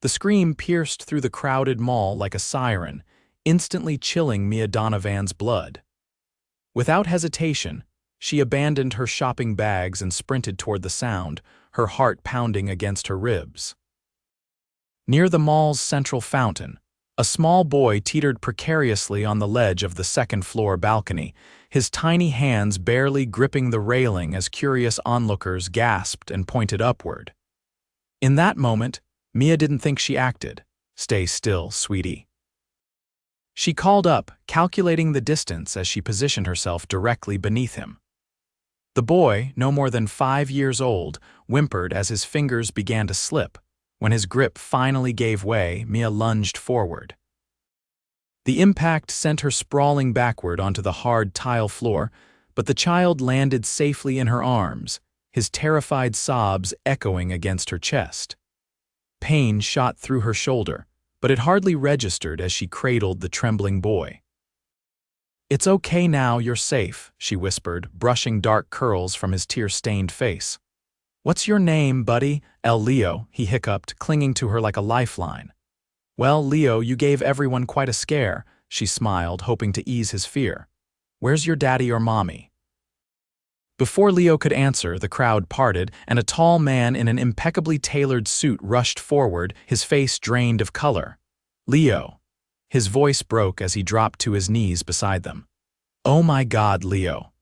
The scream pierced through the crowded mall like a siren, instantly chilling Mia Donovan's blood. Without hesitation, she abandoned her shopping bags and sprinted toward the sound, her heart pounding against her ribs. Near the mall's central fountain, a small boy teetered precariously on the ledge of the second-floor balcony, his tiny hands barely gripping the railing as curious onlookers gasped and pointed upward. In that moment, Mia didn't think she acted. "Stay still, sweetie." She called up, calculating the distance as she positioned herself directly beneath him. The boy, no more than 5 years old, whimpered as his fingers began to slip. When his grip finally gave way, Mia lunged forward. The impact sent her sprawling backward onto the hard tile floor, but the child landed safely in her arms, his terrified sobs echoing against her chest. Pain shot through her shoulder, but it hardly registered as she cradled the trembling boy. "It's okay now, you're safe," she whispered, brushing dark curls from his tear-stained face. "What's your name, buddy?" Leo, he hiccuped, clinging to her like a lifeline. "Well, Leo, you gave everyone quite a scare," she smiled, hoping to ease his fear. "Where's your daddy or mommy?" Before Leo could answer, the crowd parted, and a tall man in an impeccably tailored suit rushed forward, his face drained of color. "Leo." His voice broke as he dropped to his knees beside them. "Oh my God, Leo."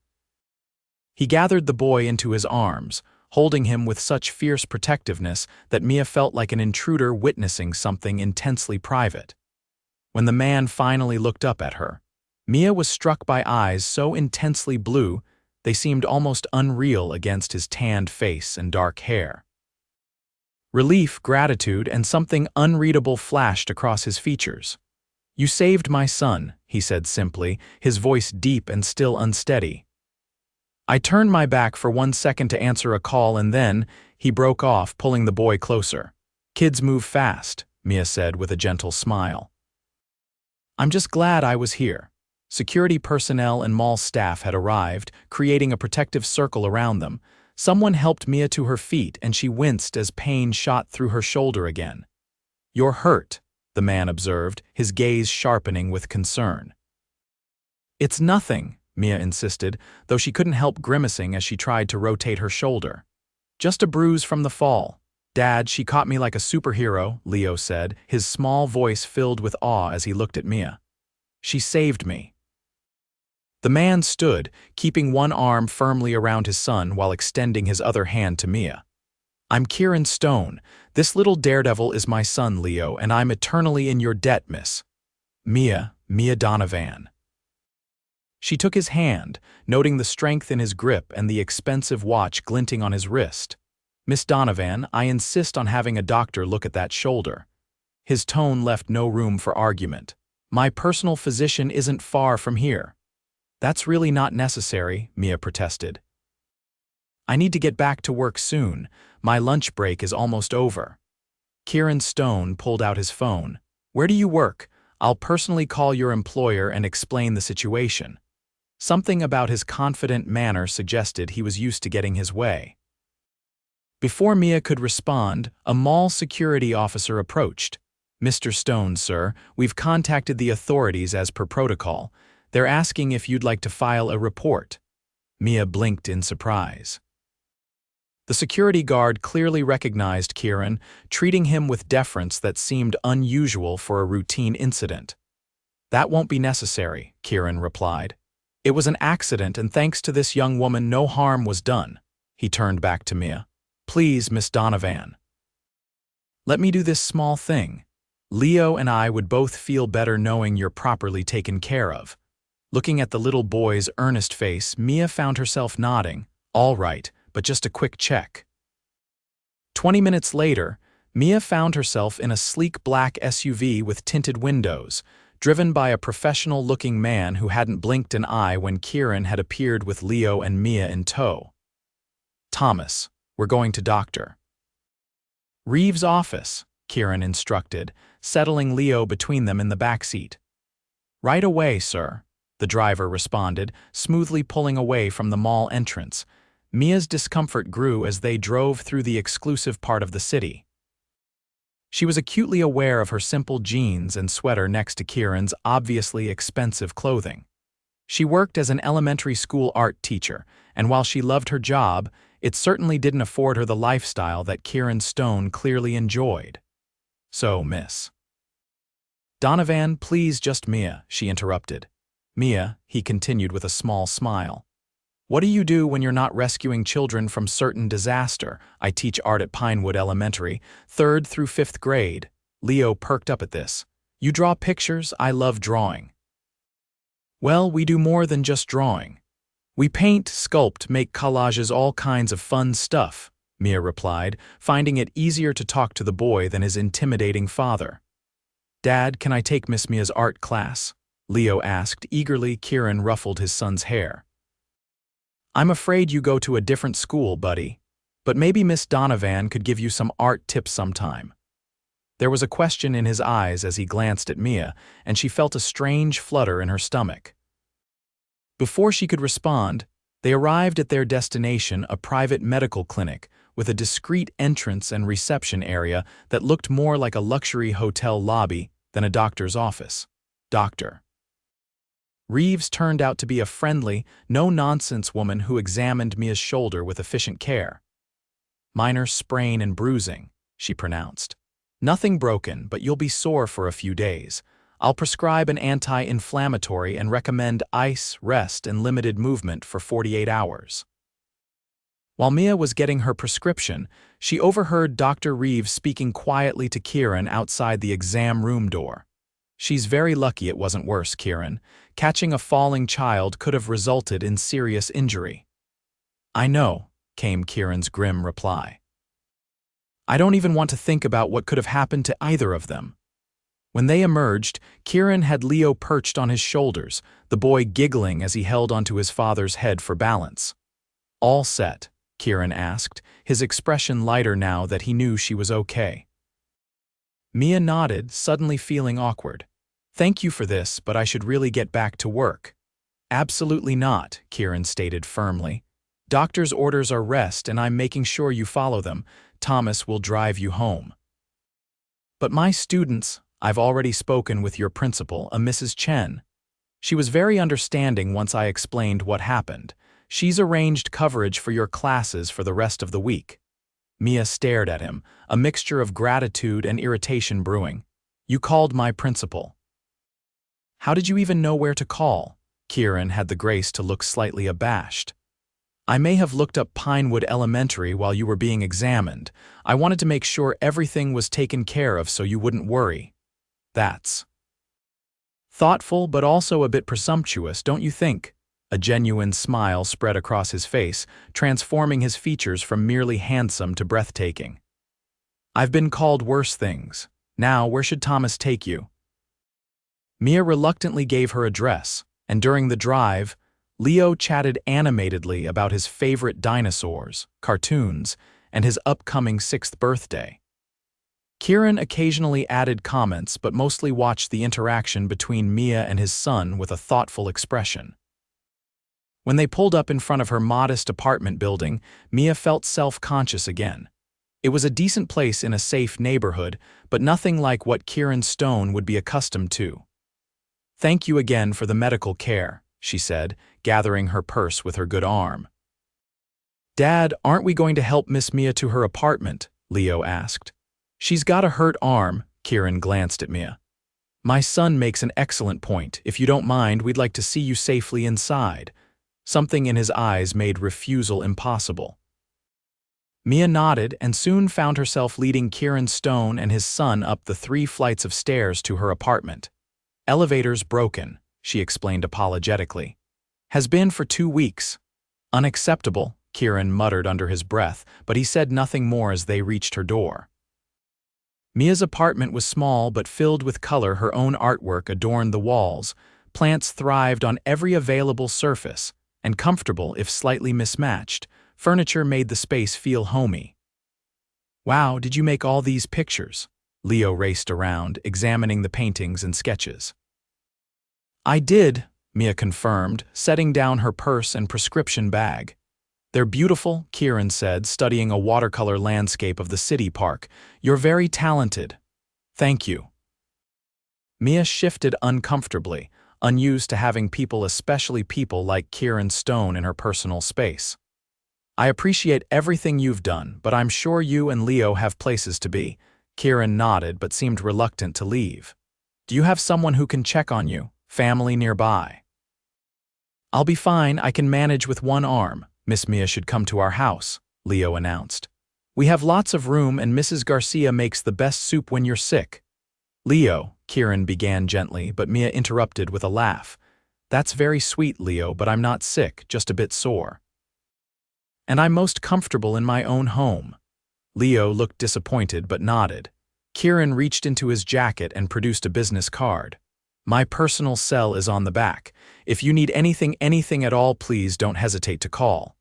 He gathered the boy into his arms, holding him with such fierce protectiveness that Mia felt like an intruder witnessing something intensely private. When the man finally looked up at her, Mia was struck by eyes so intensely blue they seemed almost unreal against his tanned face and dark hair. Relief, gratitude, and something unreadable flashed across his features. "You saved my son," he said simply, his voice deep and still unsteady. "I turned my back for 1 second to answer a call and then," he broke off, pulling the boy closer. "Kids move fast," Mia said with a gentle smile. "I'm just glad I was here." Security personnel and mall staff had arrived, creating a protective circle around them. Someone helped Mia to her feet and she winced as pain shot through her shoulder again. "You're hurt," the man observed, his gaze sharpening with concern. "It's nothing," Mia insisted, though she couldn't help grimacing as she tried to rotate her shoulder. "Just a bruise from the fall." "Dad, she caught me like a superhero," Leo said, his small voice filled with awe as he looked at Mia. "She saved me." The man stood, keeping one arm firmly around his son while extending his other hand to Mia. "I'm Kieran Stone. This little daredevil is my son, Leo, and I'm eternally in your debt, Miss Mia Donovan." She took his hand, noting the strength in his grip and the expensive watch glinting on his wrist. "Miss Donovan, I insist on having a doctor look at that shoulder." His tone left no room for argument. "My personal physician isn't far from here." "That's really not necessary," Mia protested. "I need to get back to work soon. My lunch break is almost over." Kieran Stone pulled out his phone. "Where do you work? I'll personally call your employer and explain the situation." Something about his confident manner suggested he was used to getting his way. Before Mia could respond, a mall security officer approached. "Mr. Stone, sir, we've contacted the authorities as per protocol. They're asking if you'd like to file a report." Mia blinked in surprise. The security guard clearly recognized Kieran, treating him with deference that seemed unusual for a routine incident. "That won't be necessary," Kieran replied. "It was an accident, and thanks to this young woman, no harm was done." He turned back to Mia. "Please, Miss Donovan. Let me do this small thing. Leo and I would both feel better knowing you're properly taken care of." Looking at the little boy's earnest face, Mia found herself nodding. "All right, but just a quick check." 20 minutes later, Mia found herself in a sleek black SUV with tinted windows, driven by a professional-looking man who hadn't blinked an eye when Kieran had appeared with Leo and Mia in tow. "Thomas, we're going to Dr. Reeves' office," Kieran instructed, settling Leo between them in the back seat. "Right away, sir," the driver responded, smoothly pulling away from the mall entrance. Mia's discomfort grew as they drove through the exclusive part of the city. She was acutely aware of her simple jeans and sweater next to Kieran's obviously expensive clothing. She worked as an elementary school art teacher, and while she loved her job, it certainly didn't afford her the lifestyle that Kieran Stone clearly enjoyed. So, Miss Donovan, please just Mia, she interrupted. Mia, he continued with a small smile. What do you do when you're not rescuing children from certain disaster? I teach art at Pinewood Elementary, 3rd through 5th grade. Leo perked up at this. You draw pictures? I love drawing. Well, we do more than just drawing. We paint, sculpt, make collages, all kinds of fun stuff, Mia replied, finding it easier to talk to the boy than his intimidating father. Dad, can I take Miss Mia's art class? Leo asked eagerly. Kieran ruffled his son's hair. I'm afraid you go to a different school, buddy. But maybe Miss Donovan could give you some art tips sometime. There was a question in his eyes as he glanced at Mia, and she felt a strange flutter in her stomach. Before she could respond, they arrived at their destination, a private medical clinic, with a discreet entrance and reception area that looked more like a luxury hotel lobby than a doctor's office. Dr. Reeves turned out to be a friendly, no-nonsense woman who examined Mia's shoulder with efficient care. Minor sprain and bruising, she pronounced. Nothing broken, but you'll be sore for a few days. I'll prescribe an anti-inflammatory and recommend ice, rest, and limited movement for 48 hours. While Mia was getting her prescription, she overheard Dr. Reeves speaking quietly to Kieran outside the exam room door. She's very lucky it wasn't worse, Kieran. Catching a falling child could have resulted in serious injury. I know, came Kieran's grim reply. I don't even want to think about what could have happened to either of them. When they emerged, Kieran had Leo perched on his shoulders, the boy giggling as he held onto his father's head for balance. All set? Kieran asked, his expression lighter now that he knew she was okay. Mia nodded, suddenly feeling awkward. Thank you for this, but I should really get back to work. Absolutely not, Kieran stated firmly. Doctor's orders are rest, and I'm making sure you follow them. Thomas will drive you home. But my students, I've already spoken with your principal, a Mrs. Chen. She was very understanding once I explained what happened. She's arranged coverage for your classes for the rest of the week. Mia stared at him, a mixture of gratitude and irritation brewing. You called my principal. How did you even know where to call? Kieran had the grace to look slightly abashed. I may have looked up Pinewood Elementary while you were being examined. I wanted to make sure everything was taken care of so you wouldn't worry. That's thoughtful, but also a bit presumptuous, don't you think? A genuine smile spread across his face, transforming his features from merely handsome to breathtaking. I've been called worse things. Now, where should Thomas take you? Mia reluctantly gave her address, and during the drive, Leo chatted animatedly about his favorite dinosaurs, cartoons, and his upcoming 6th birthday. Kieran occasionally added comments but mostly watched the interaction between Mia and his son with a thoughtful expression. When they pulled up in front of her modest apartment building, Mia felt self-conscious again. It was a decent place in a safe neighborhood, but nothing like what Kieran Stone would be accustomed to. Thank you again for the medical care, she said, gathering her purse with her good arm. Dad, aren't we going to help Miss Mia to her apartment? Leo asked. She's got a hurt arm, Kieran glanced at Mia. My son makes an excellent point. If you don't mind, we'd like to see you safely inside. Something in his eyes made refusal impossible. Mia nodded and soon found herself leading Kieran Stone and his son up the 3 flights of stairs to her apartment. Elevator's broken, she explained apologetically. Has been for 2 weeks. Unacceptable, Kieran muttered under his breath, but he said nothing more as they reached her door. Mia's apartment was small but filled with color. Her own artwork adorned the walls, plants thrived on every available surface, and comfortable if slightly mismatched, furniture made the space feel homey. Wow, did you make all these pictures? Leo raced around, examining the paintings and sketches. I did, Mia confirmed, setting down her purse and prescription bag. They're beautiful, Kieran said, studying a watercolor landscape of the city park. You're very talented, Thank you. Mia shifted uncomfortably, unused to having people, especially people like Kieran Stone, in her personal space. I appreciate everything you've done, but I'm sure you and Leo have places to be. Kieran nodded but seemed reluctant to leave. Do you have someone who can check on you? Family nearby? I'll be fine, I can manage with one arm. Miss Mia should come to our house, Leo announced. We have lots of room and Mrs. Garcia makes the best soup when you're sick. Leo, Kieran began gently, but Mia interrupted with a laugh. That's very sweet, Leo, but I'm not sick, just a bit sore. And I'm most comfortable in my own home. Leo looked disappointed but nodded. Kieran reached into his jacket and produced a business card. My personal cell is on the back. If you need anything at all, please don't hesitate to call.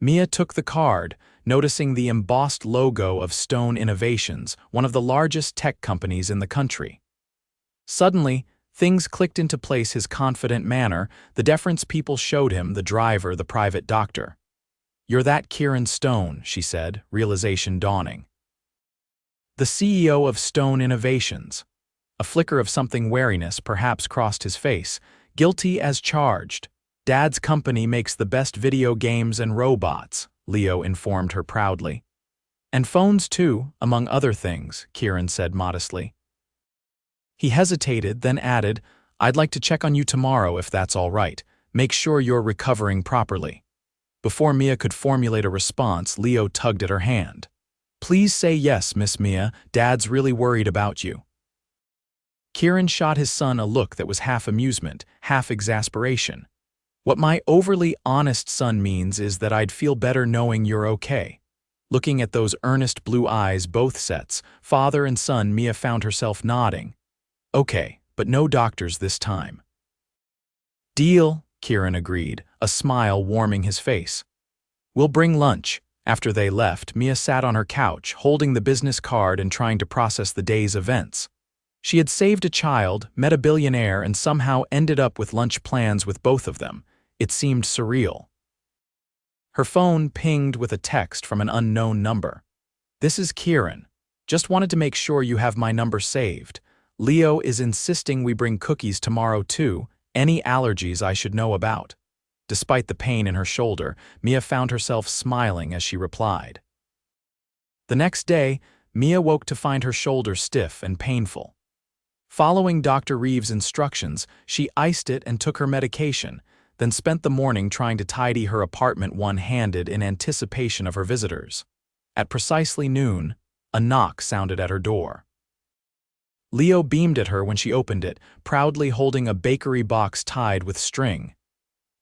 Mia took the card, noticing the embossed logo of Stone Innovations, one of the largest tech companies in the country. Suddenly, things clicked into place. His confident manner, the deference people showed him, the driver, the private doctor. You're that Kieran Stone, she said, realization dawning. The CEO of Stone Innovations. A flicker of something wariness perhaps crossed his face. Guilty as charged. Dad's company makes the best video games and robots, Leo informed her proudly. And phones too, among other things, Kieran said modestly. He hesitated, then added, I'd like to check on you tomorrow if that's all right. Make sure you're recovering properly. Before Mia could formulate a response, Leo tugged at her hand. Please say yes, Miss Mia. Dad's really worried about you. Kieran shot his son a look that was half amusement, half exasperation. What my overly honest son means is that I'd feel better knowing you're okay. Looking at those earnest blue eyes, both sets, father and son, Mia found herself nodding. Okay, but no doctors this time. Deal, Kieran agreed, a smile warming his face. We'll bring lunch. After they left, Mia sat on her couch, holding the business card and trying to process the day's events. She had saved a child, met a billionaire, and somehow ended up with lunch plans with both of them. It seemed surreal. Her phone pinged with a text from an unknown number. This is Kieran. Just wanted to make sure you have my number saved. Leo is insisting we bring cookies tomorrow too. Any allergies I should know about? Despite the pain in her shoulder, Mia found herself smiling as she replied. The next day, Mia woke to find her shoulder stiff and painful. Following Dr. Reeves' instructions, she iced it and took her medication, then spent the morning trying to tidy her apartment one-handed in anticipation of her visitors. At precisely noon, a knock sounded at her door. Leo beamed at her when she opened it, proudly holding a bakery box tied with string.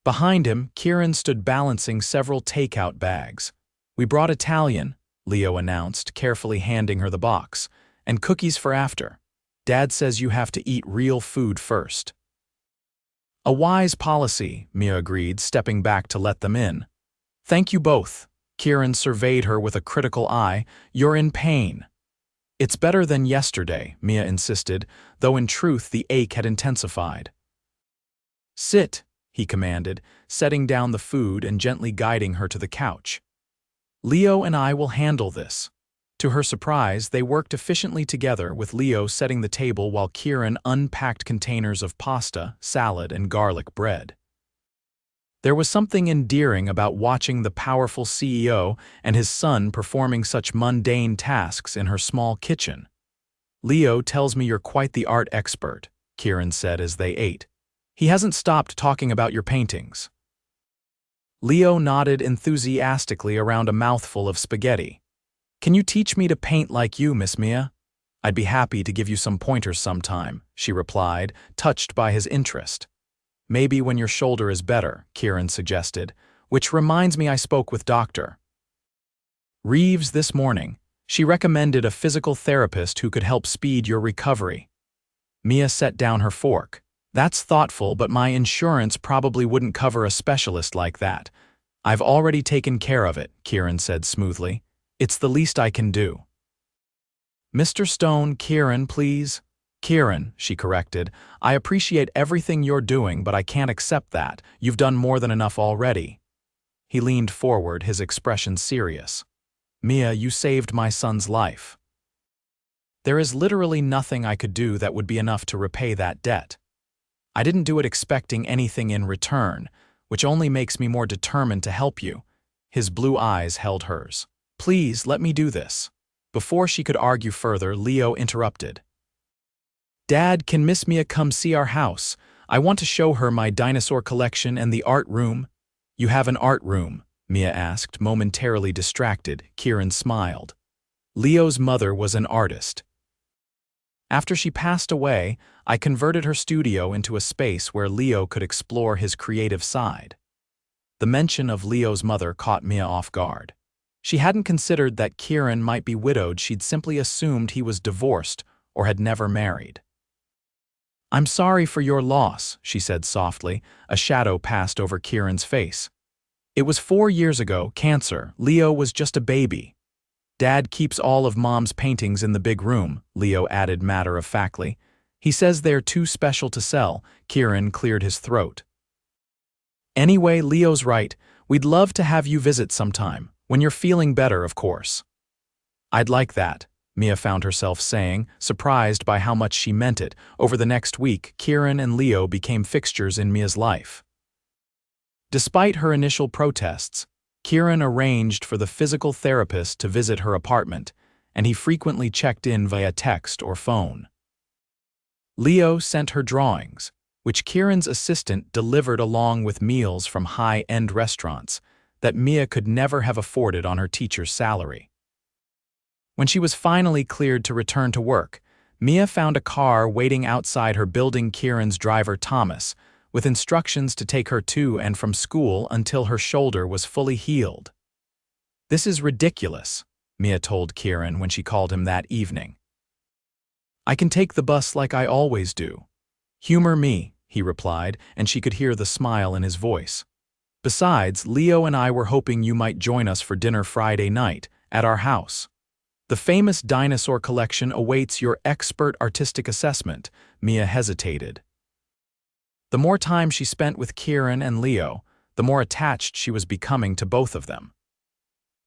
Behind him, Kieran stood balancing several takeout bags. We brought Italian, Leo announced, carefully handing her the box, and cookies for after. Dad says you have to eat real food first. A wise policy, Mia agreed, stepping back to let them in. Thank you both. Kieran surveyed her with a critical eye. You're in pain. It's better than yesterday, Mia insisted, though in truth the ache had intensified. Sit, he commanded, setting down the food and gently guiding her to the couch. Leo and I will handle this. To her surprise, they worked efficiently together, with Leo setting the table while Kieran unpacked containers of pasta, salad, and garlic bread. There was something endearing about watching the powerful CEO and his son performing such mundane tasks in her small kitchen. Leo tells me you're quite the art expert, Kieran said as they ate. He hasn't stopped talking about your paintings. Leo nodded enthusiastically around a mouthful of spaghetti. Can you teach me to paint like you, Miss Mia? I'd be happy to give you some pointers sometime, she replied, touched by his interest. Maybe when your shoulder is better, Kieran suggested, which reminds me I spoke with Dr. Reeves this morning. She recommended a physical therapist who could help speed your recovery. Mia set down her fork. That's thoughtful, but my insurance probably wouldn't cover a specialist like that. I've already taken care of it, Kieran said smoothly. It's the least I can do. Mr. Stone, Kieran, please. Kieran, she corrected. I appreciate everything you're doing, but I can't accept that. You've done more than enough already. He leaned forward, his expression serious. Mia, you saved my son's life. There is literally nothing I could do that would be enough to repay that debt. I didn't do it expecting anything in return, which only makes me more determined to help you." His blue eyes held hers. "Please, let me do this." Before she could argue further, Leo interrupted. "Dad, can Miss Mia come see our house? I want to show her my dinosaur collection and the art room." "You have an art room?" Mia asked, momentarily distracted. Kieran smiled. Leo's mother was an artist. After she passed away, I converted her studio into a space where Leo could explore his creative side. The mention of Leo's mother caught Mia off guard. She hadn't considered that Kieran might be widowed. She'd simply assumed he was divorced or had never married. "I'm sorry for your loss," she said softly. A shadow passed over Kieran's face. "It was 4 years ago, cancer. Leo was just a baby." "Dad keeps all of Mom's paintings in the big room," Leo added matter-of-factly. "He says they're too special to sell." Kieran cleared his throat. "Anyway, Leo's right. We'd love to have you visit sometime. When you're feeling better, of course." "I'd like that," Mia found herself saying, surprised by how much she meant it. Over the next week, Kieran and Leo became fixtures in Mia's life. Despite her initial protests, Kieran arranged for the physical therapist to visit her apartment, and he frequently checked in via text or phone. Leo sent her drawings, which Kieran's assistant delivered along with meals from high-end restaurants that Mia could never have afforded on her teacher's salary. When she was finally cleared to return to work, Mia found a car waiting outside her building. Kieran's driver, Thomas, with instructions to take her to and from school until her shoulder was fully healed. "This is ridiculous," Mia told Kieran when she called him that evening. "I can take the bus like I always do." "Humor me," he replied, and she could hear the smile in his voice. "Besides, Leo and I were hoping you might join us for dinner Friday night at our house. The famous dinosaur collection awaits your expert artistic assessment." Mia hesitated. The more time she spent with Kieran and Leo, the more attached she was becoming to both of them.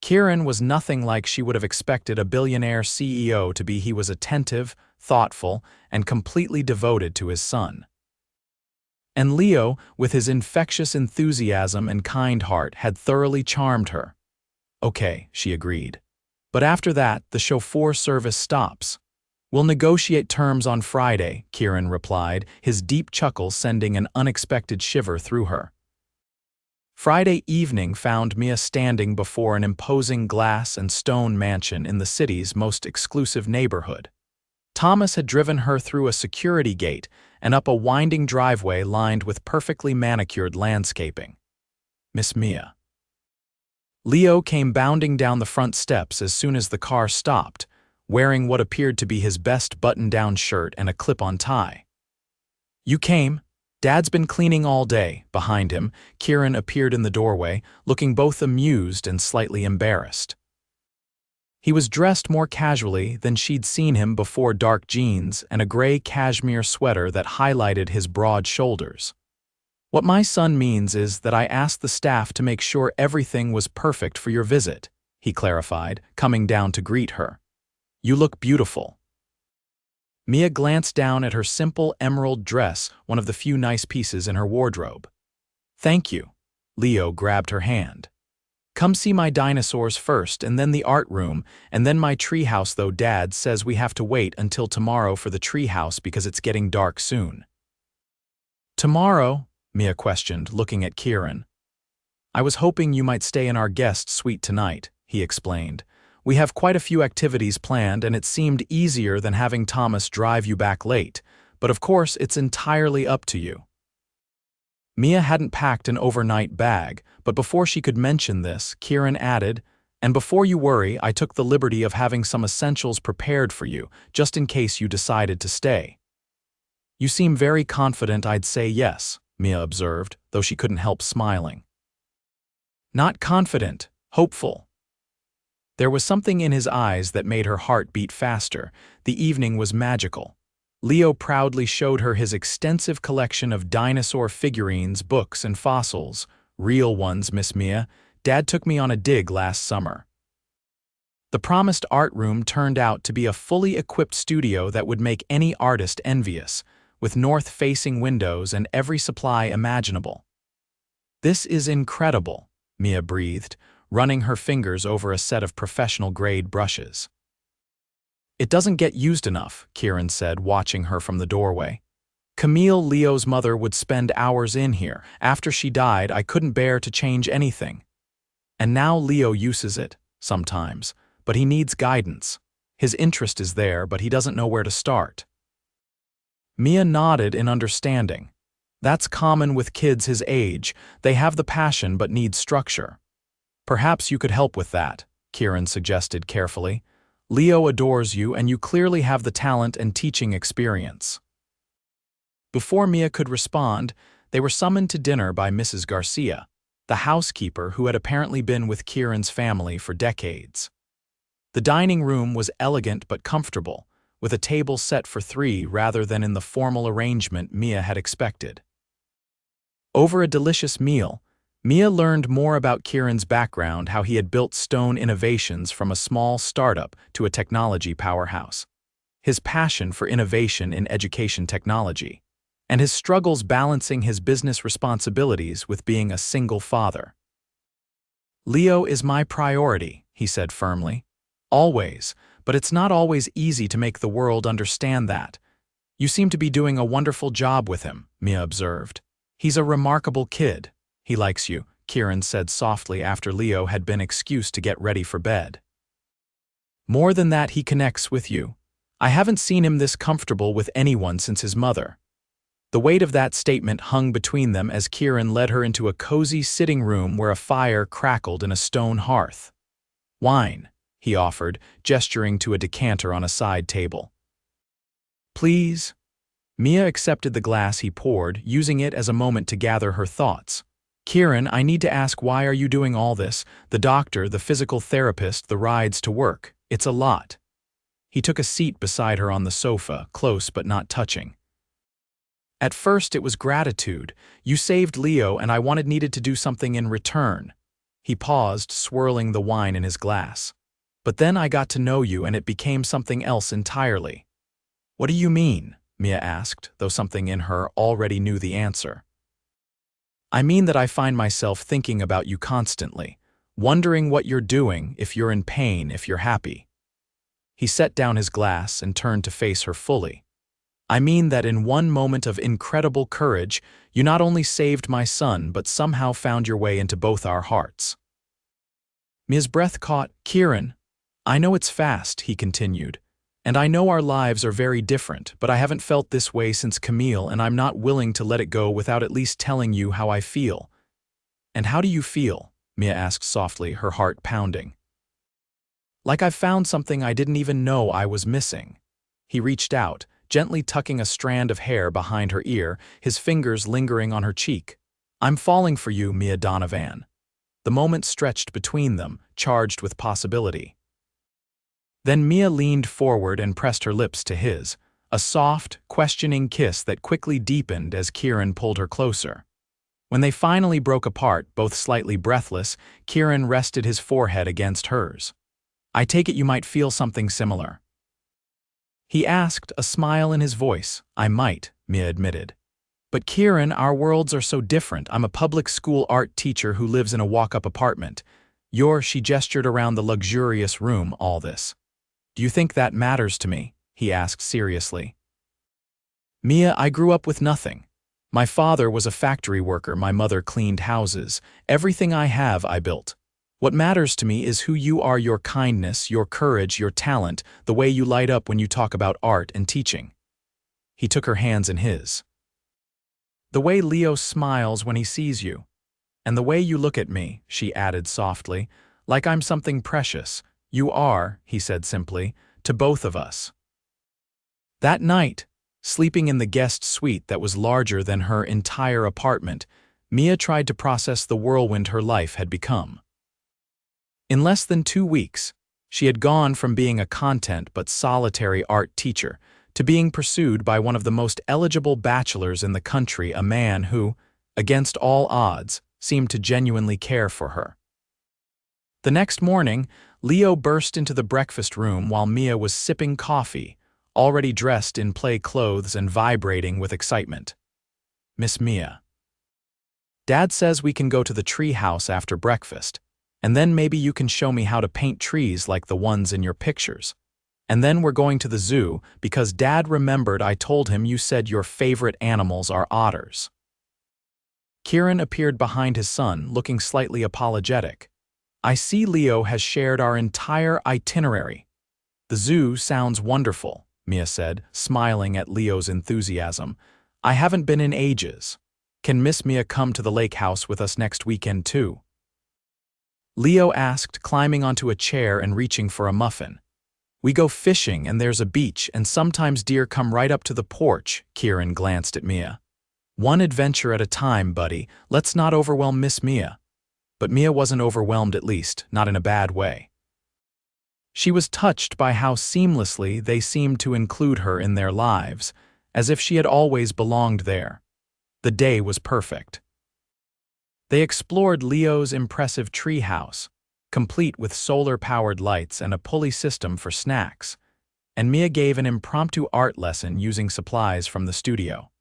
Kieran was nothing like she would have expected a billionaire CEO to be. He was attentive, thoughtful, and completely devoted to his son. And Leo, with his infectious enthusiasm and kind heart, had thoroughly charmed her. "Okay," she agreed. "But after that, the chauffeur service stops." "We'll negotiate terms on Friday," Kieran replied, his deep chuckle sending an unexpected shiver through her. Friday evening found Mia standing before an imposing glass and stone mansion in the city's most exclusive neighborhood. Thomas had driven her through a security gate and up a winding driveway lined with perfectly manicured landscaping. "Miss Mia." Leo came bounding down the front steps as soon as the car stopped, wearing what appeared to be his best button-down shirt and a clip-on tie. "You came? Dad's been cleaning all day." Behind him, Kieran appeared in the doorway, looking both amused and slightly embarrassed. He was dressed more casually than she'd seen him before, dark jeans and a gray cashmere sweater that highlighted his broad shoulders. "What my son means is that I asked the staff to make sure everything was perfect for your visit," he clarified, coming down to greet her. "You look beautiful." Mia glanced down at her simple emerald dress, one of the few nice pieces in her wardrobe. "Thank you." Leo grabbed her hand. "Come see my dinosaurs first, and then the art room, and then my treehouse, though Dad says we have to wait until tomorrow for the treehouse because it's getting dark soon." "Tomorrow?" Mia questioned, looking at Kieran. "I was hoping you might stay in our guest suite tonight," he explained. "We have quite a few activities planned, and it seemed easier than having Thomas drive you back late, but of course it's entirely up to you." Mia hadn't packed an overnight bag, but before she could mention this, Kieran added, "And before you worry, I took the liberty of having some essentials prepared for you, just in case you decided to stay." "You seem very confident I'd say yes," Mia observed, though she couldn't help smiling. "Not confident, hopeful." There was something in his eyes that made her heart beat faster. The evening was magical. Leo proudly showed her his extensive collection of dinosaur figurines, books, and fossils. "Real ones, Miss Mia. Dad took me on a dig last summer." The promised art room turned out to be a fully equipped studio that would make any artist envious, with north-facing windows and every supply imaginable. "This is incredible," Mia breathed, running her fingers over a set of professional-grade brushes. "It doesn't get used enough," Kieran said, watching her from the doorway. "Camille, Leo's mother, would spend hours in here. After she died, I couldn't bear to change anything. And now Leo uses it, sometimes, but he needs guidance. His interest is there, but he doesn't know where to start." Mia nodded in understanding. That's common with kids his age. They have the passion but need structure. "Perhaps you could help with that," Kieran suggested carefully. "Leo adores you, and you clearly have the talent and teaching experience." Before Mia could respond, they were summoned to dinner by Mrs. Garcia, the housekeeper who had apparently been with Kieran's family for decades. The dining room was elegant but comfortable, with a table set for 3 rather than in the formal arrangement Mia had expected. Over a delicious meal, Mia learned more about Kieran's background, how he had built Stone Innovations from a small startup to a technology powerhouse, his passion for innovation in education technology, and his struggles balancing his business responsibilities with being a single father. "Leo is my priority," he said firmly. "Always, but it's not always easy to make the world understand that. You seem to be doing a wonderful job with him," Mia observed. "He's a remarkable kid. He likes you," Kieran said softly after Leo had been excused to get ready for bed. "More than that, he connects with you. I haven't seen him this comfortable with anyone since his mother." The weight of that statement hung between them as Kieran led her into a cozy sitting room where a fire crackled in a stone hearth. "Wine," he offered, gesturing to a decanter on a side table. "Please?" Mia accepted the glass he poured, using it as a moment to gather her thoughts. "Kieran, I need to ask, why are you doing all this? The doctor, the physical therapist, the rides to work. It's a lot." He took a seat beside her on the sofa, close but not touching. "At first it was gratitude. You saved Leo and I needed to do something in return." He paused, swirling the wine in his glass. "But then I got to know you and it became something else entirely." "What do you mean?" Mia asked, though something in her already knew the answer. "I mean that I find myself thinking about you constantly, wondering what you're doing, if you're in pain, if you're happy." He set down his glass and turned to face her fully. "I mean that in one moment of incredible courage, you not only saved my son but somehow found your way into both our hearts." Mia's breath caught. "Kieran, I know it's fast," he continued, "and I know our lives are very different, but I haven't felt this way since Camille, and I'm not willing to let it go without at least telling you how I feel." "And how do you feel?" Mia asked softly, her heart pounding. "Like I've found something I didn't even know I was missing." He reached out, gently tucking a strand of hair behind her ear, his fingers lingering on her cheek. "I'm falling for you, Mia Donovan." The moment stretched between them, charged with possibility. Then Mia leaned forward and pressed her lips to his, a soft, questioning kiss that quickly deepened as Kieran pulled her closer. When they finally broke apart, both slightly breathless, Kieran rested his forehead against hers. "I take it you might feel something similar?" he asked, a smile in his voice. "I might," Mia admitted. "But Kieran, our worlds are so different. I'm a public school art teacher who lives in a walk-up apartment. She gestured around the luxurious room, all this. "Do you think that matters to me?" he asked seriously. "Mia, I grew up with nothing. My father was a factory worker, my mother cleaned houses. Everything I have, I built. What matters to me is who you are, your kindness, your courage, your talent, the way you light up when you talk about art and teaching." He took her hands in his. "The way Leo smiles when he sees you. And the way you look at me," she added softly, "like I'm something precious. You are," he said simply, "to both of us." That night, sleeping in the guest suite that was larger than her entire apartment, Mia tried to process the whirlwind her life had become. In less than 2 weeks, she had gone from being a content but solitary art teacher to being pursued by one of the most eligible bachelors in the country, a man who, against all odds, seemed to genuinely care for her. The next morning, Leo burst into the breakfast room while Mia was sipping coffee, already dressed in play clothes and vibrating with excitement. "Miss Mia. Dad says we can go to the tree house after breakfast, and then maybe you can show me how to paint trees like the ones in your pictures. And then we're going to the zoo because Dad remembered I told him you said your favorite animals are otters." Kieran appeared behind his son, looking slightly apologetic. "I see Leo has shared our entire itinerary." "The zoo sounds wonderful," Mia said, smiling at Leo's enthusiasm. "I haven't been in ages. Can Miss Mia come to the lake house with us next weekend too?" Leo asked, climbing onto a chair and reaching for a muffin. "We go fishing and there's a beach and sometimes deer come right up to the porch," Kieran glanced at Mia. "One adventure at a time, buddy. Let's not overwhelm Miss Mia." But Mia wasn't overwhelmed, at least, not in a bad way. She was touched by how seamlessly they seemed to include her in their lives, as if she had always belonged there. The day was perfect. They explored Leo's impressive tree house, complete with solar-powered lights and a pulley system for snacks, and Mia gave an impromptu art lesson using supplies from the studio.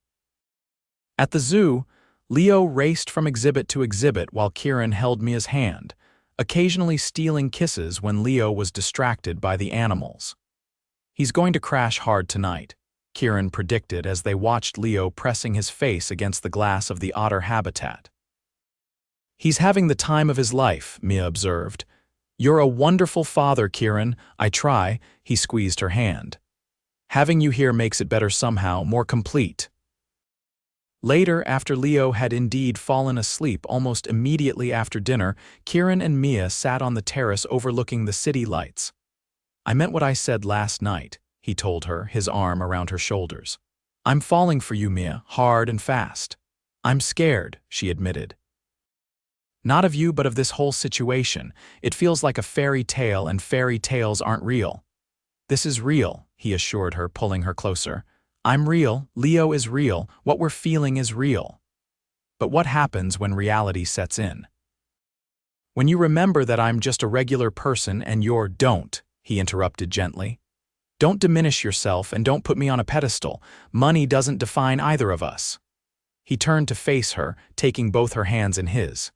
At the zoo, Leo raced from exhibit to exhibit while Kieran held Mia's hand, occasionally stealing kisses when Leo was distracted by the animals. "He's going to crash hard tonight," Kieran predicted as they watched Leo pressing his face against the glass of the otter habitat. "He's having the time of his life," Mia observed. "You're a wonderful father, Kieran. I try," he squeezed her hand. "Having you here makes it better somehow, more complete." Later, after Leo had indeed fallen asleep almost immediately after dinner, Kieran and Mia sat on the terrace overlooking the city lights. "I meant what I said last night," he told her, his arm around her shoulders. "I'm falling for you, Mia, hard and fast." "I'm scared," she admitted. "Not of you, but of this whole situation. It feels like a fairy tale, and fairy tales aren't real." "This is real," he assured her, pulling her closer. "I'm real, Leo is real, what we're feeling is real." "But what happens when reality sets in?" "When you remember that I'm just a regular person and you're—" "Don't," he interrupted gently. "Don't diminish yourself and don't put me on a pedestal. Money doesn't define either of us." He turned to face her, taking both her hands in his.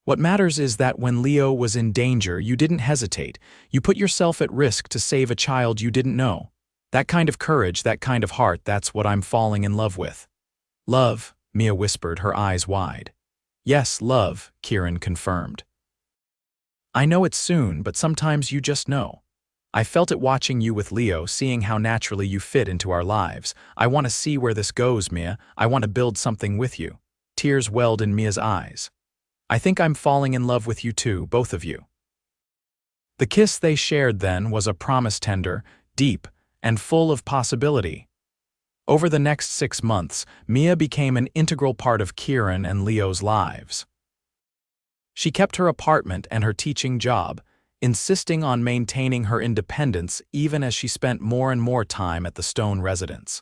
"What matters is that when Leo was in danger, you didn't hesitate. You put yourself at risk to save a child you didn't know. That kind of courage, that kind of heart, that's what I'm falling in love with." "Love," Mia whispered, her eyes wide. "Yes, love," Kieran confirmed. "I know it's soon, but sometimes you just know. I felt it watching you with Leo, seeing how naturally you fit into our lives. I want to see where this goes, Mia. I want to build something with you." Tears welled in Mia's eyes. "I think I'm falling in love with you too, both of you." The kiss they shared then was a promise, tender, deep, and full of possibility. Over the next 6 months, Mia became an integral part of Kieran and Leo's lives. She kept her apartment and her teaching job, insisting on maintaining her independence even as she spent more and more time at the Stone residence.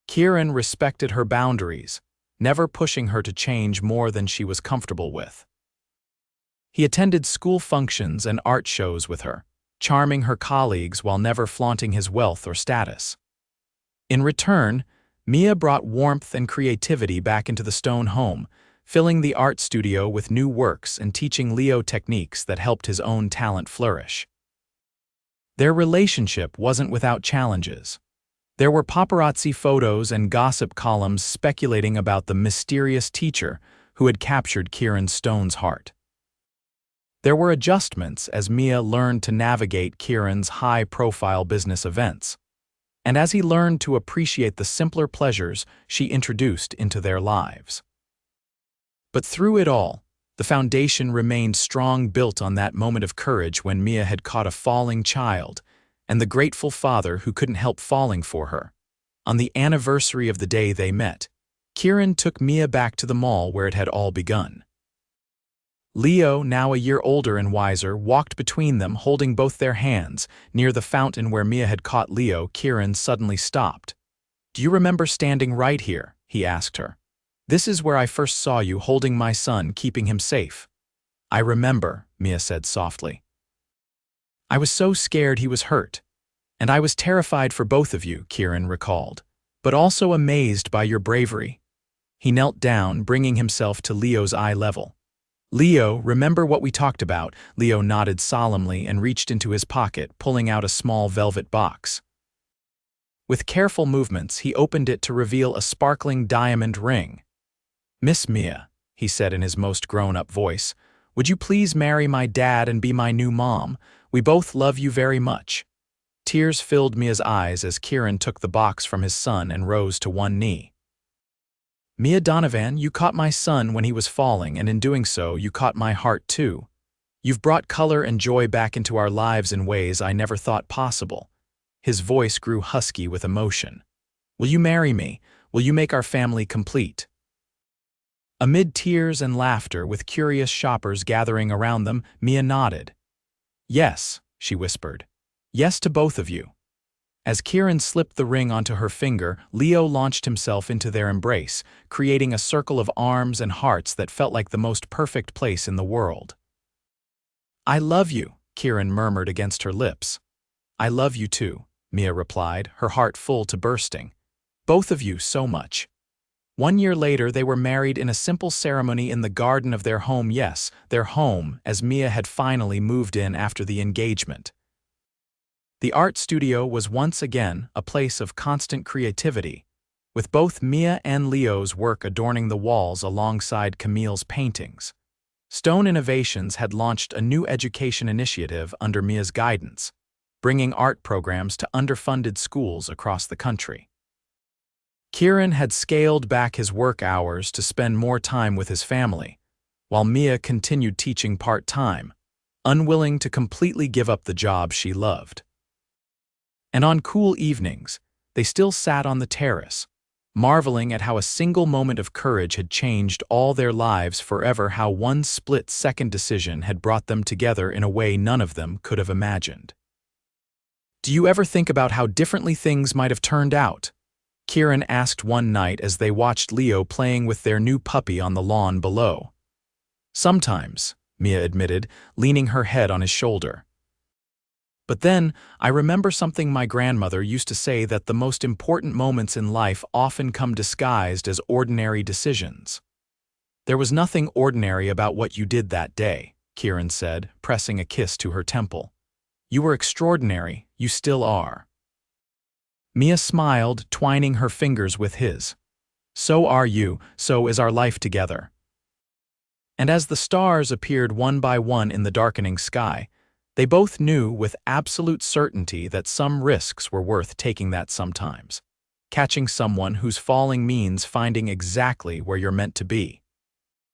Kieran respected her boundaries, never pushing her to change more than she was comfortable with. He attended school functions and art shows with her, charming her colleagues while never flaunting his wealth or status. In return, Mia brought warmth and creativity back into the Stone home, filling the art studio with new works and teaching Leo techniques that helped his own talent flourish. Their relationship wasn't without challenges. There were paparazzi photos and gossip columns speculating about the mysterious teacher who had captured Kieran Stone's heart. There were adjustments as Mia learned to navigate Kieran's high-profile business events, and as he learned to appreciate the simpler pleasures she introduced into their lives. But through it all, the foundation remained strong, built on that moment of courage when Mia had caught a falling child, and the grateful father who couldn't help falling for her. On the anniversary of the day they met, Kieran took Mia back to the mall where it had all begun. Leo, now a year older and wiser, walked between them, holding both their hands. Near the fountain where Mia had caught Leo, Kieran suddenly stopped. "Do you remember standing right here?" he asked her. "This is where I first saw you holding my son, keeping him safe." "I remember," Mia said softly. I was so scared he was hurt. And I was terrified for both of you, Kieran recalled, but also amazed by your bravery. He knelt down, bringing himself to Leo's eye level. Leo, remember what we talked about? Leo nodded solemnly and reached into his pocket, pulling out a small velvet box. With careful movements, he opened it to reveal a sparkling diamond ring. "Miss Mia," he said in his most grown-up voice, "would you please marry my dad and be my new mom? We both love you very much." Tears filled Mia's eyes as Kieran took the box from his son and rose to one knee. "Mia Donovan, you caught my son when he was falling, and in doing so, you caught my heart too. You've brought color and joy back into our lives in ways I never thought possible." His voice grew husky with emotion. "Will you marry me? Will you make our family complete?" Amid tears and laughter, with curious shoppers gathering around them, Mia nodded. "Yes," she whispered. "Yes to both of you." As Kieran slipped the ring onto her finger, Leo launched himself into their embrace, creating a circle of arms and hearts that felt like the most perfect place in the world. "I love you," Kieran murmured against her lips. "I love you too," Mia replied, her heart full to bursting. "Both of you so much." 1 year later, they were married in a simple ceremony in the garden of their home. Yes, their home, as Mia had finally moved in after the engagement. The art studio was once again a place of constant creativity, with both Mia and Leo's work adorning the walls alongside Camille's paintings. Stone Innovations had launched a new education initiative under Mia's guidance, bringing art programs to underfunded schools across the country. Kieran had scaled back his work hours to spend more time with his family, while Mia continued teaching part-time, unwilling to completely give up the job she loved. And on cool evenings, they still sat on the terrace, marveling at how a single moment of courage had changed all their lives forever, how one split-second decision had brought them together in a way none of them could have imagined. "Do you ever think about how differently things might have turned out?" Kieran asked one night as they watched Leo playing with their new puppy on the lawn below. "Sometimes," Mia admitted, leaning her head on his shoulder. "But then, I remember something my grandmother used to say, that the most important moments in life often come disguised as ordinary decisions." "There was nothing ordinary about what you did that day," Kieran said, pressing a kiss to her temple. "You were extraordinary, you still are." Mia smiled, twining her fingers with his. "So are you, so is our life together." And as the stars appeared one by one in the darkening sky, they both knew with absolute certainty that some risks were worth taking, that sometimes catching someone whose falling means finding exactly where you're meant to be.